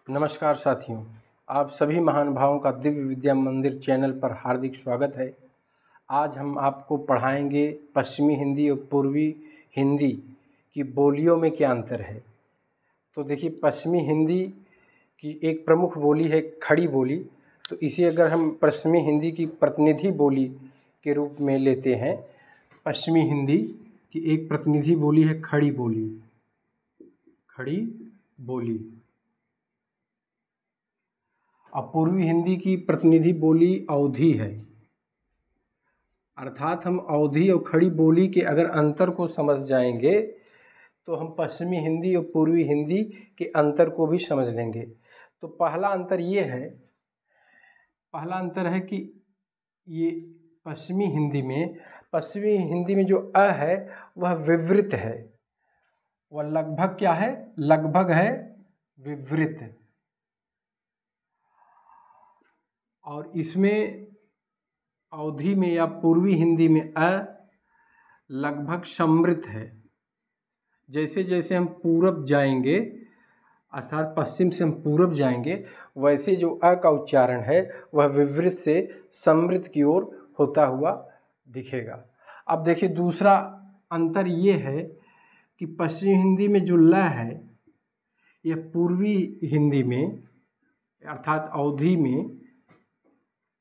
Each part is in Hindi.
नमस्कार साथियों, आप सभी महानुभावों का दिव्य विद्या मंदिर चैनल पर हार्दिक स्वागत है। आज हम आपको पढ़ाएंगे पश्चिमी हिंदी और पूर्वी हिंदी की बोलियों में क्या अंतर है। तो देखिए, पश्चिमी हिंदी की एक प्रमुख बोली है खड़ी बोली। तो इसे अगर हम पश्चिमी हिंदी की प्रतिनिधि बोली के रूप में लेते हैं, पश्चिमी हिंदी की एक प्रतिनिधि बोली है खड़ी बोली। खड़ी बोली। और पूर्वी हिंदी की प्रतिनिधि बोली अवधी है। अर्थात हम अवधी और खड़ी बोली के अगर अंतर को समझ जाएंगे तो हम पश्चिमी हिंदी और पूर्वी हिंदी के अंतर को भी समझ लेंगे। तो पहला अंतर है कि ये पश्चिमी हिंदी में जो अ है वह विवृत है। वह लगभग क्या है? लगभग है विवृत। और इसमें अवधी में या पूर्वी हिंदी में अ लगभग समृद्ध है। जैसे जैसे हम पूरब जाएंगे, अर्थात पश्चिम से हम पूरब जाएंगे, वैसे जो अ का उच्चारण है वह विवृत से समृद्ध की ओर होता हुआ दिखेगा। अब देखिए, दूसरा अंतर ये है कि पश्चिमी हिंदी में जो ल है यह पूर्वी हिंदी में अर्थात अवधी में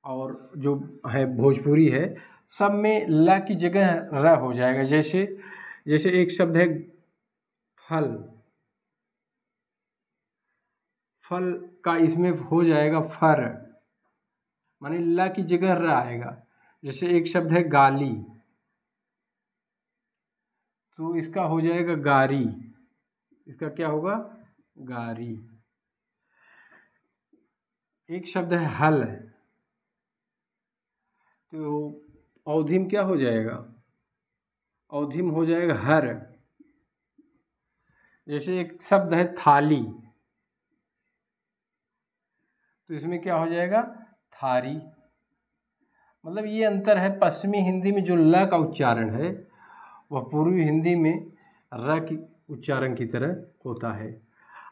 और जो है भोजपुरी है, सब में ल की जगह र हो जाएगा। जैसे एक शब्द है फल, फल का इसमें हो जाएगा फर, माने ल की जगह र आएगा। जैसे एक शब्द है गाली, तो इसका हो जाएगा गारी। इसका क्या होगा? गारी। एक शब्द है हल, तो अवधी में क्या हो जाएगा? अवधी में हो जाएगा हर। जैसे एक शब्द है थाली, तो इसमें क्या हो जाएगा? थारी। मतलब ये अंतर है। पश्चिमी हिंदी में जो ल का उच्चारण है वह पूर्वी हिंदी में र की उच्चारण की तरह होता है।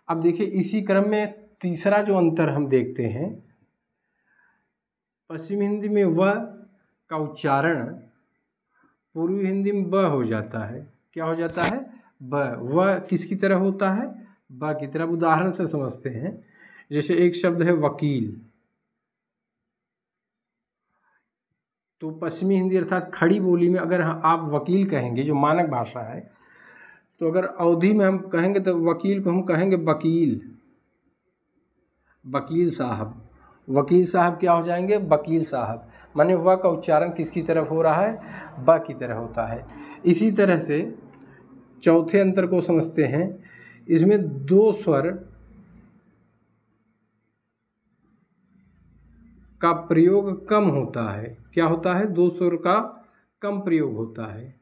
अब देखिए, इसी क्रम में तीसरा जो अंतर हम देखते हैं, पश्चिमी हिंदी में व का उच्चारण पूर्वी हिंदी में ब हो जाता है। क्या हो जाता है? ब। व किसकी तरह होता है? ब की तरह। उदाहरण से समझते हैं। जैसे एक शब्द है वकील, तो पश्चिमी हिंदी अर्थात खड़ी बोली में अगर आप वकील कहेंगे, जो मानक भाषा है, तो अगर अवधी में हम कहेंगे तो वकील को हम कहेंगे वकील, वकील साहब। वकील साहब क्या हो जाएंगे? वकील साहब। माने व का उच्चारण किसकी तरफ हो रहा है? ब की तरह होता है। इसी तरह से चौथे अंतर को समझते हैं। इसमें दो स्वर का प्रयोग कम होता है। क्या होता है? दो स्वर का कम प्रयोग होता है।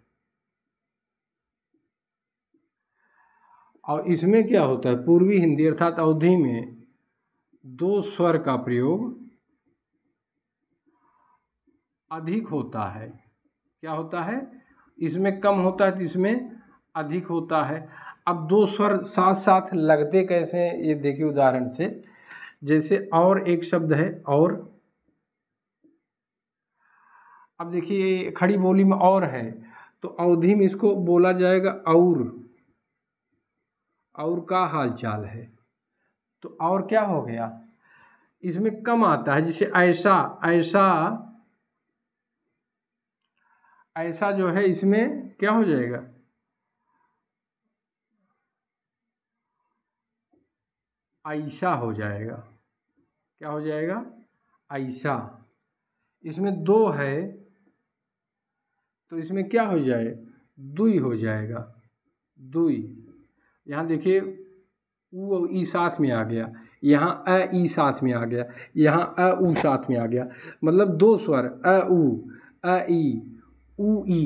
और इसमें क्या होता है? पूर्वी हिंदी अर्थात अवधी में दो स्वर का प्रयोग अधिक होता है। क्या होता है? इसमें कम होता है तो इसमें अधिक होता है। अब दो स्वर साथ साथ लगते कैसे, ये देखिए उदाहरण से। जैसे और एक शब्द है और, अब देखिए खड़ी बोली में और है, तो अवधी में इसको बोला जाएगा और का हाल चाल है। तो और क्या हो गया? इसमें कम आता है। जैसे ऐसा जो है, इसमें क्या हो जाएगा? ऐसा हो जाएगा। क्या हो जाएगा? ऐसा। इसमें दो है तो इसमें क्या हो जाए? दुई हो जाएगा। दुई। यहाँ देखिए उ और ई साथ में आ गया, यहाँ अ ई साथ में आ गया, यहाँ अ उ साथ में आ गया। मतलब दो स्वर अ उ, अ ई, उ ई,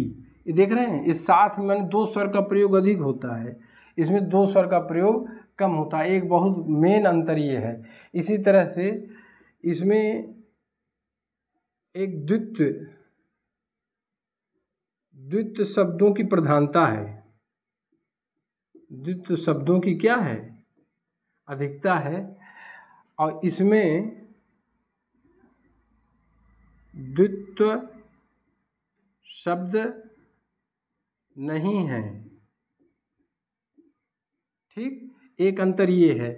ये देख रहे हैं, इस साथ में दो स्वर का प्रयोग अधिक होता है, इसमें दो स्वर का प्रयोग कम होता है। एक बहुत मेन अंतर ये है। इसी तरह से इसमें एक द्वित्व शब्दों की प्रधानता है। द्वित्व शब्दों की क्या है? अधिकता है। और इसमें द्वित्व शब्द नहीं है। ठीक, एक अंतर ये है,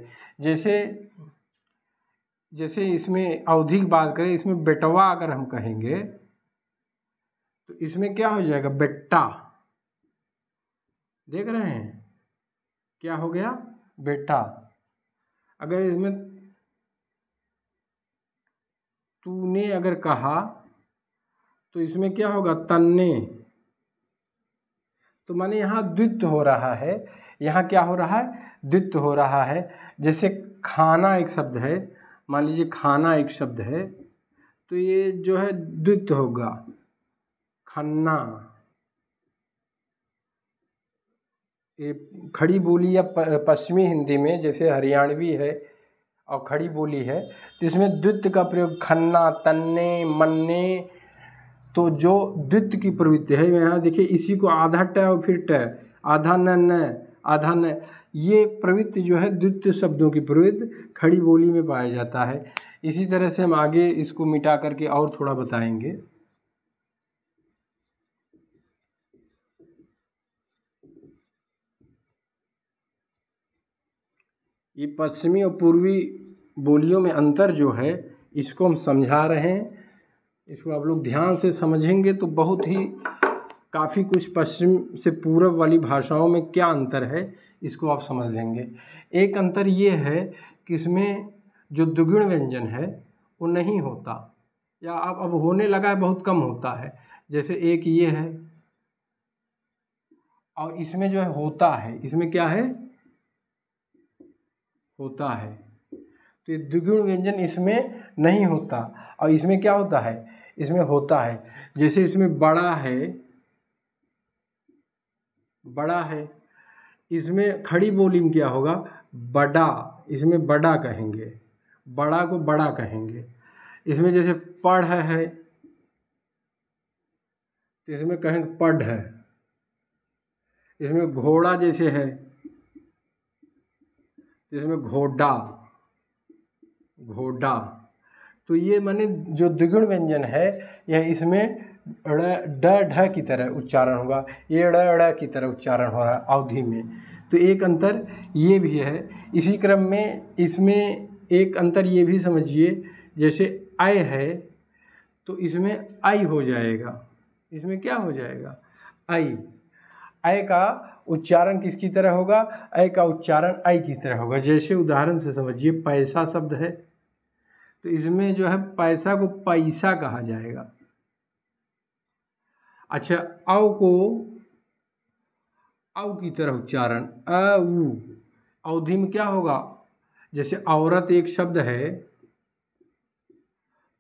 जैसे इसमें अवधि की बात करें, इसमें बेटवा अगर हम कहेंगे तो इसमें क्या हो जाएगा, बेट्टा। देख रहे हैं क्या हो गया, बेटा। अगर इसमें तूने अगर कहा तो इसमें क्या होगा, तन्ने। तो माने यहाँ द्वित्व हो रहा है, यहाँ क्या हो रहा है, द्वित्व हो रहा है। जैसे खाना एक शब्द है, मान लीजिए खाना एक शब्द है, तो ये जो है द्वित्व होगा, खन्ना। ये खड़ी बोली या पश्चिमी हिंदी में जैसे हरियाणवी है और खड़ी बोली है, तो इसमें द्वित्व का प्रयोग खन्ना, तन्ने, मन्ने। तो जो द्वित्व की प्रवृत्ति है, यहाँ देखिए इसी को आधा ट और फिर ट, आधा न, आधा न, ये प्रवृत्ति जो है द्वित्व शब्दों की प्रवृत्ति खड़ी बोली में पाया जाता है। इसी तरह से हम आगे इसको मिटा करके और थोड़ा बताएंगे। ये पश्चिमी और पूर्वी बोलियों में अंतर जो है, इसको हम समझा रहे हैं। इसको आप लोग ध्यान से समझेंगे तो बहुत ही काफ़ी कुछ पश्चिम से पूर्व वाली भाषाओं में क्या अंतर है, इसको आप समझ लेंगे। एक अंतर ये है कि इसमें जो द्विगुण व्यंजन है वो नहीं होता, या अब होने लगा है, बहुत कम होता है। जैसे एक ये है, और इसमें जो है होता है, इसमें क्या है, होता है। तो ये द्विगुण व्यंजन इसमें नहीं होता, और इसमें क्या होता है, इसमें होता है। जैसे इसमें बड़ा है, बड़ा है, इसमें खड़ी बोली में क्या होगा, बड़ा, इसमें बड़ा कहेंगे, बड़ा को बड़ा कहेंगे। इसमें जैसे पढ़ है, तो इसमें कहेंगे पढ़ है। इसमें घोड़ा जैसे है, इसमें घोड़ा, घोड़ा। तो ये माने जो द्विगुण व्यंजन है, यह इसमें ड ढ की तरह उच्चारण होगा, ये ड़ की तरह उच्चारण हो रहा है अवधि में। तो एक अंतर ये भी है। इसी क्रम में इसमें एक अंतर ये भी समझिए, जैसे आय है तो इसमें आई हो जाएगा, इसमें क्या हो जाएगा, आई। आय का उच्चारण किसकी तरह होगा, आय का उच्चारण आई की तरह होगा। जैसे उदाहरण से समझिए, पैसा शब्द है तो इसमें जो है पैसा को पैसा कहा जाएगा। अच्छा, औ को औ की तरह उच्चारण, अ उ, अवधि में क्या होगा, जैसे औरत एक शब्द है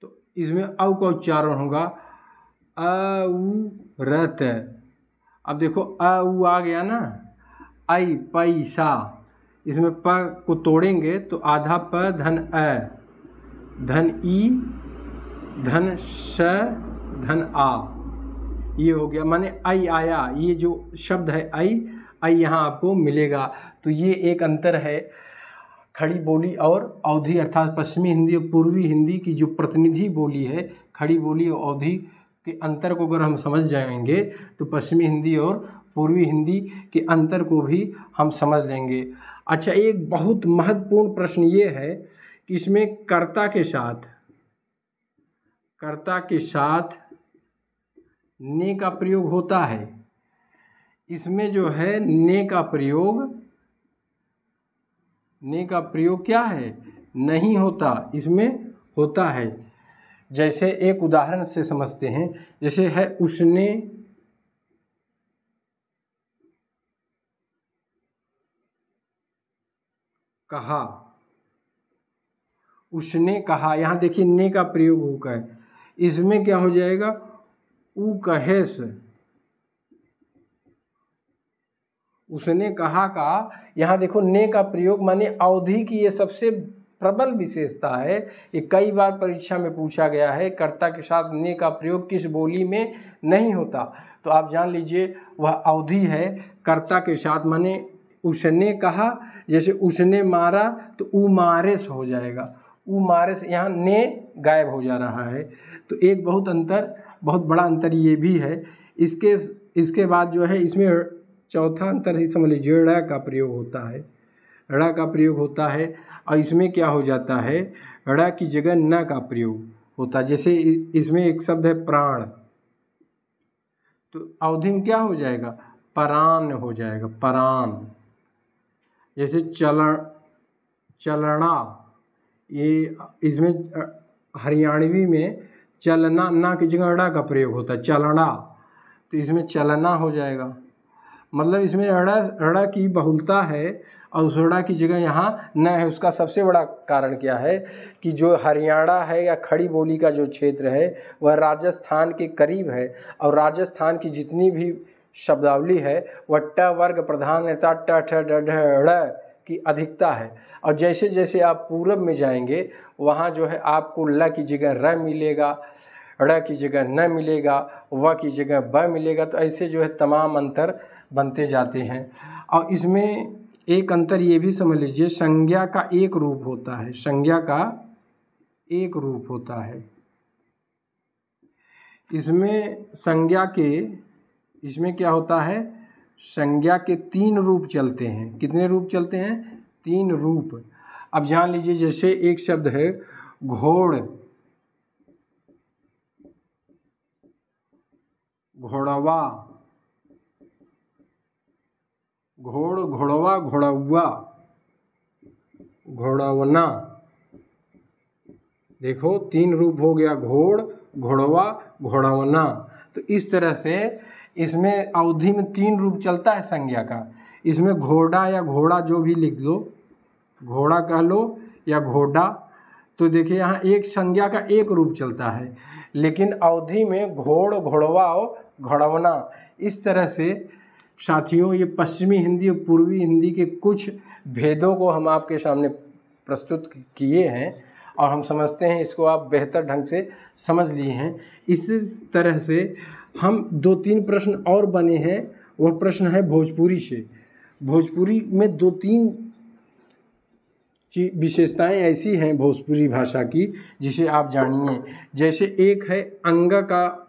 तो इसमें औ का उच्चारण होगा अ उ रत। अब देखो अ उ आ गया ना, आई पैसा, इसमें प को तोड़ेंगे तो आधा प धन अ, धन ई, धन श, धन आ, ये हो गया। माने आई आया, ये जो शब्द है आई, आई यहाँ आपको मिलेगा। तो ये एक अंतर है खड़ी बोली और अवधि, अर्थात पश्चिमी हिंदी और पूर्वी हिंदी की जो प्रतिनिधि बोली है, खड़ी बोली और अवधि के अंतर को अगर हम समझ जाएंगे तो पश्चिमी हिंदी और पूर्वी हिंदी के अंतर को भी हम समझ लेंगे। अच्छा, एक बहुत महत्वपूर्ण प्रश्न ये है कि इसमें कर्ता के साथ ने का प्रयोग होता है। इसमें जो है ने का प्रयोग क्या है, नहीं होता, इसमें होता है। जैसे एक उदाहरण से समझते हैं, जैसे है उसने कहा, उसने कहा, यहाँ देखिए ने का प्रयोग होगा है, इसमें क्या हो जाएगा, उ कहेस। उसने कहा का, यहाँ देखो ने का प्रयोग, माने अवधि की ये सबसे प्रबल विशेषता है। ये कई बार परीक्षा में पूछा गया है, कर्ता के साथ ने का प्रयोग किस बोली में नहीं होता। तो आप जान लीजिए वह अवधि है कर्ता के साथ। माने उसने कहा, जैसे उसने मारा तो उ मारेस हो जाएगा, उ मारे से यहाँ ने गायब हो जा रहा है। तो एक बहुत बड़ा अंतर ये भी है। इसके बाद जो है इसमें चौथा अंतर ही समझ लीजिए, ड़ का प्रयोग होता है, ड़ का प्रयोग होता है और इसमें क्या हो जाता है, ड़ की जगह न का प्रयोग होता है। जैसे इसमें एक शब्द है प्राण, तो अवधि में क्या हो जाएगा, परान हो जाएगा, परान। जैसे चलना, ये इसमें हरियाणवी में चलना ना की जगह ड़ा का प्रयोग होता है, चलना, तो इसमें चलना हो जाएगा। मतलब इसमें ड़ा की बहुलता है और उस ड़ा की जगह यहाँ न है। उसका सबसे बड़ा कारण क्या है कि जो हरियाणा है या खड़ी बोली का जो क्षेत्र है वह राजस्थान के करीब है, और राजस्थान की जितनी भी शब्दावली है वह ट वर्ग प्रधानता ट ठ ड ढ ड़ की अधिकता है। और जैसे जैसे आप पूरब में जाएंगे वहाँ जो है आपको ल की जगह र मिलेगा, ड़ की जगह न मिलेगा, व की जगह ब मिलेगा। तो ऐसे जो है तमाम अंतर बनते जाते हैं। और इसमें एक अंतर ये भी समझ लीजिए, संज्ञा का एक रूप होता है, संज्ञा का एक रूप होता है। इसमें क्या होता है, संज्ञा के 3 रूप चलते हैं। कितने रूप चलते हैं, 3 रूप। अब जान लीजिए, जैसे एक शब्द है घोड़, घोड़वा, घोड़, घोड़वा, घोड़ौआ, घोड़वना। देखो 3 रूप हो गया, घोड़, घोड़वा, घोड़वना। तो इस तरह से इसमें अवधि में 3 रूप चलता है संज्ञा का। इसमें घोड़ा या घोड़ा जो भी लिख लो, घोड़ा कह लो या घोड़ा, तो देखिए यहाँ एक संज्ञा का एक रूप चलता है, लेकिन अवधि में घोड़, घोड़वा और घोड़वना। इस तरह से साथियों ये पश्चिमी हिंदी और पूर्वी हिंदी के कुछ भेदों को हम आपके सामने प्रस्तुत किए हैं और हम समझते हैं इसको आप बेहतर ढंग से समझ लिए हैं। इसी तरह से हम 2-3 प्रश्न और बने हैं। वह प्रश्न है भोजपुरी से। भोजपुरी में 2-3 विशेषताएं ऐसी हैं भोजपुरी भाषा की जिसे आप जानिए। जैसे एक है अंग का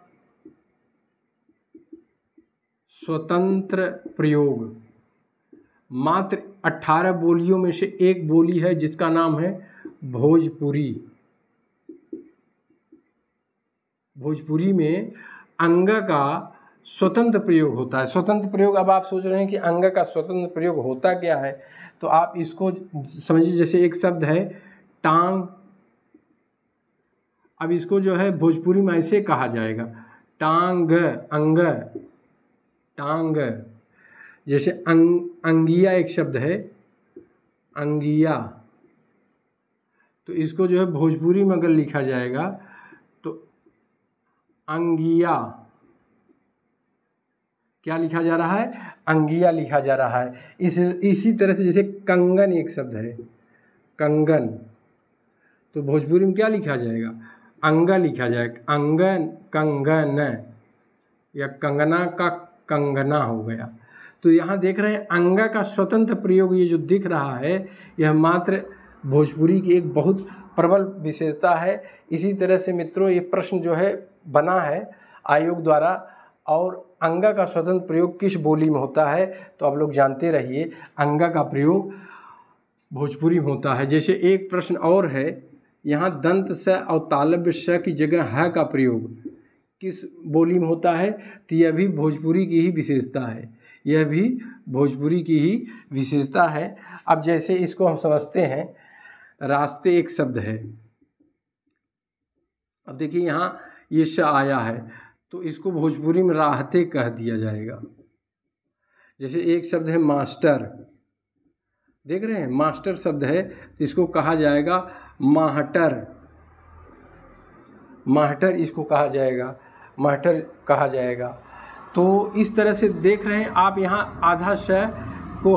स्वतंत्र प्रयोग। मात्र 18 बोलियों में से एक बोली है जिसका नाम है भोजपुरी। भोजपुरी में अंग का स्वतंत्र प्रयोग होता है। स्वतंत्र प्रयोग, अब आप सोच रहे हैं कि अंग का स्वतंत्र प्रयोग होता क्या है, तो आप इसको समझिए। जैसे एक शब्द है टांग, अब इसको जो है भोजपुरी में ऐसे कहा जाएगा, टांग, अंग, टांग। जैसे अंगिया एक शब्द है, अंगिया, तो इसको जो है भोजपुरी में अगर लिखा जाएगा तो अंगिया, क्या लिखा जा रहा है, अंगिया लिखा जा रहा है। इसी तरह से जैसे कंगन एक शब्द है, कंगन, तो भोजपुरी में क्या लिखा जाएगा, अंगा लिखा जाएगा, अंगन, कंगन, या कंगना का कंगना हो गया। तो यहाँ देख रहे हैं अंगा का स्वतंत्र प्रयोग, ये जो दिख रहा है यह मात्र भोजपुरी की एक बहुत प्रबल विशेषता है। इसी तरह से मित्रों ये प्रश्न जो है बना है आयोग द्वारा, और अंगा का स्वतंत्र प्रयोग किस बोली में होता है, तो आप लोग जानते रहिए अंगा का प्रयोग भोजपुरी में होता है। जैसे एक प्रश्न और है, यहाँ दंत स और तालव्य स की जगह ह का प्रयोग किस बोली में होता है, तो यह भी भोजपुरी की ही विशेषता है, यह भी भोजपुरी की ही विशेषता है। अब जैसे इसको हम समझते हैं, रास्ते एक शब्द है। अब देखिए यहाँ ये श आया है तो इसको भोजपुरी में राहते कह दिया जाएगा। जैसे एक शब्द है मास्टर, देख रहे हैं मास्टर शब्द है तो इसको कहा जाएगा माहटर, माहटर इसको कहा जाएगा, मास्टर कहा जाएगा। तो इस तरह से देख रहे हैं आप, यहाँ आधा श को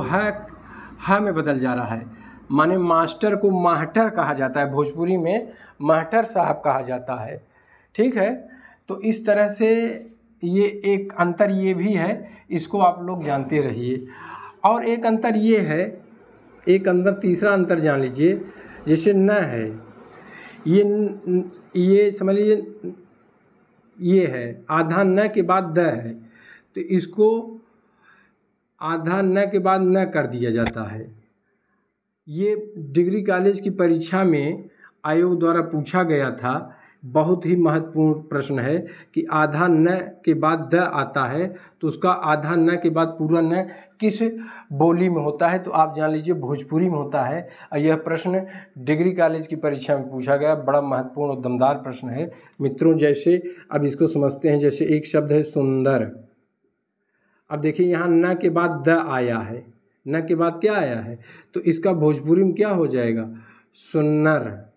ह में बदल जा रहा है, माने मास्टर को माहटर कहा जाता है, भोजपुरी में माहटर साहब कहा जाता है। ठीक है, तो इस तरह से ये एक अंतर ये भी है, इसको आप लोग जानते रहिए। और एक अंतर ये है, एक अंदर तीसरा अंतर जान लीजिए, जैसे न है, ये समझ लीजिए ये है, आधा न के बाद द है, तो इसको आधा न के बाद न कर दिया जाता है। ये डिग्री कॉलेज की परीक्षा में आयोग द्वारा पूछा गया था, बहुत ही महत्वपूर्ण प्रश्न है कि आधा न के बाद द आता है तो उसका आधा न के बाद पूरा न किस बोली में होता है, तो आप जान लीजिए भोजपुरी में होता है। और यह प्रश्न डिग्री कॉलेज की परीक्षा में पूछा गया, बड़ा महत्वपूर्ण और दमदार प्रश्न है मित्रों। जैसे अब इसको समझते हैं, जैसे एक शब्द है सुंदर। अब देखिए यहाँ न के बाद द आया है, न के बाद क्या आया है, तो इसका भोजपुरी में क्या हो जाएगा, सुन्नर।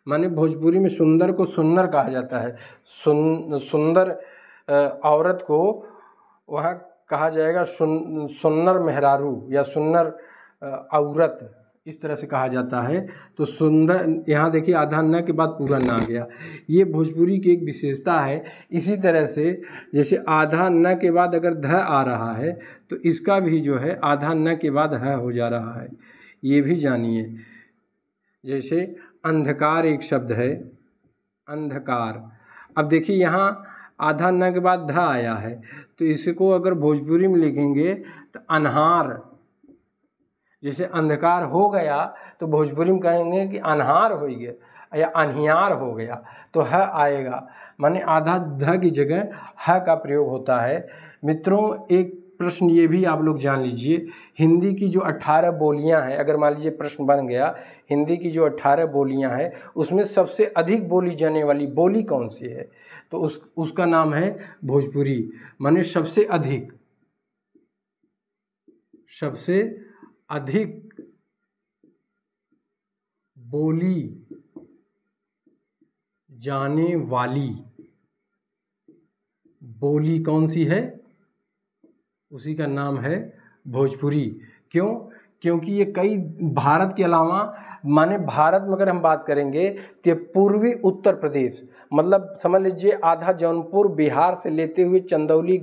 माने भोजपुरी में सुंदर को सुन्नर कहा जाता है। सुंदर औरत को वहाँ कहा जाएगा सुन्नर मेहरारू या सुन्नर औरत, इस तरह से कहा जाता है। तो सुंदर, यहाँ देखिए आधा न के बाद पूरा न आ गया, ये भोजपुरी की एक विशेषता है। इसी तरह से जैसे आधा न के बाद अगर ध आ रहा है तो इसका भी जो है आधा न के बाद ह हो जा रहा है, ये भी जानिए। जैसे अंधकार एक शब्द है, अंधकार। अब देखिए यहाँ आधा न के बाद ध आया है, तो इसको अगर भोजपुरी में लिखेंगे तो अनहार। जैसे अंधकार हो गया तो भोजपुरी में कहेंगे कि अनहार हो गया या अनहियार हो गया, तो ह आएगा, माने आधा ध की जगह ह का प्रयोग होता है। मित्रों एक प्रश्न ये भी आप लोग जान लीजिए, हिंदी की जो 18 बोलियां हैं, अगर मान लीजिए प्रश्न बन गया हिंदी की जो 18 बोलियां हैं उसमें सबसे अधिक बोली जाने वाली बोली कौन सी है, तो उसका नाम है भोजपुरी। माने सबसे अधिक बोली जाने वाली बोली कौन सी है, उसी का नाम है भोजपुरी। क्यों? क्योंकि ये कई भारत के अलावा, माने भारत में अगर हम बात करेंगे तो पूर्वी उत्तर प्रदेश, मतलब समझ लीजिए आधा जौनपुर बिहार से लेते हुए चंदौली,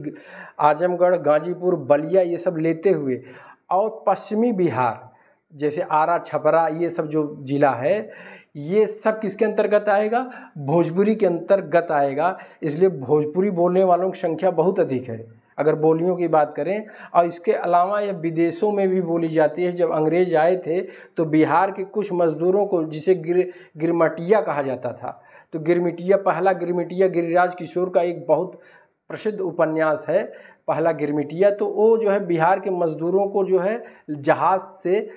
आजमगढ़, गाजीपुर, बलिया ये सब लेते हुए, और पश्चिमी बिहार जैसे आरा, छपरा, ये सब जो जिला है ये सब किसके अंतर्गत आएगा, भोजपुरी के अंतर्गत आएगा। इसलिए भोजपुरी बोलने वालों की संख्या बहुत अधिक है अगर बोलियों की बात करें। और इसके अलावा यह विदेशों में भी बोली जाती है। जब अंग्रेज आए थे तो बिहार के कुछ मजदूरों को, जिसे गिरमिटिया कहा जाता था, तो गिरमिटिया, पहला गिरमिटिया गिरिराज किशोर का एक बहुत प्रसिद्ध उपन्यास है पहला गिरमिटिया, तो वो जो है बिहार के मजदूरों को जो है जहाज से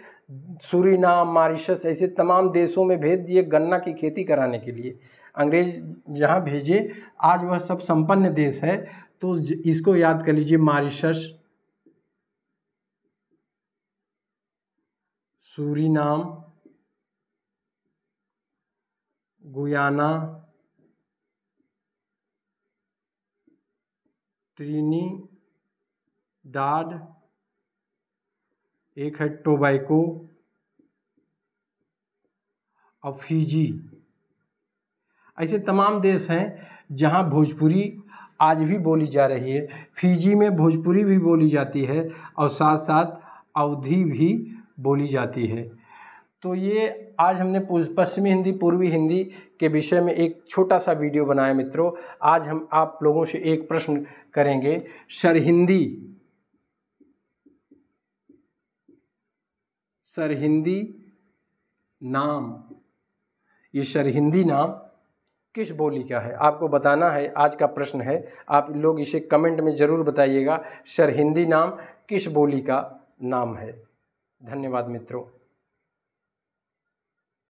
सूरीनाम, मॉरिशस ऐसे तमाम देशों में भेज दिए गन्ना की खेती कराने के लिए। अंग्रेज जहाँ भेजे, आज वह सब संपन्न देश है, तो इसको याद कर लीजिए, मॉरिशस, सूरीनाम, गुयाना, त्रिनिडाद, एक है टोबैको और फिजी। ऐसे तमाम देश हैं जहां भोजपुरी आज भी बोली जा रही है। फिजी में भोजपुरी भी बोली जाती है और साथ साथ अवधी भी बोली जाती है। तो ये आज हमने पश्चिमी हिंदी, पूर्वी हिंदी के विषय में एक छोटा सा वीडियो बनाया मित्रों। आज हम आप लोगों से एक प्रश्न करेंगे, सरहिंदी नाम, ये सरहिंदी नाम किस बोली का है, आपको बताना है। आज का प्रश्न है, आप लोग इसे कमेंट में ज़रूर बताइएगा, सरहिंदी नाम किस बोली का नाम है। धन्यवाद मित्रों।